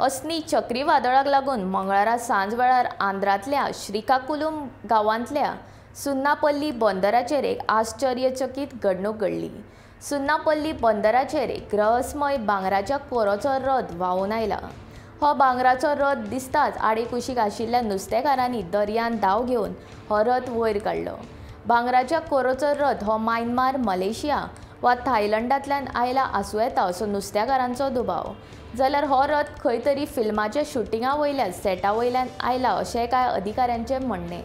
असनी चक्रीवादळाक लागून मंगळारा सांज वेळार आंध्रांतल्या श्रीकाकुलम गांवांतल्या सुन्नापल्ली बंदराचेर एक आश्चर्यचकीत घडणूक घडली। सुन्नापल्ली बंदराचेर एक रहस्यमय भांगराच्या कोरोचो रथ व्हांवून आयला। हो भांगराचो रथ दिसताच आडेकुशीक आशिल्ल्या नुस्तेकारांनी दर्यान धांव घेवन हो रथ वयर काडलो। भांगराच्या कोरोचो रथ हो म्यानमार, मलेशिया वा थायलंडांतल्यान आयला आसूं येता असो नुस्तेकारांचो दुबाव। जाल्यार हो रथ खंय तरी फिल्माच्या शुटिंगा वयल्या सेटा वयल्यान आयला अशेंय कांय अधिकाऱ्यांचें म्हणणें।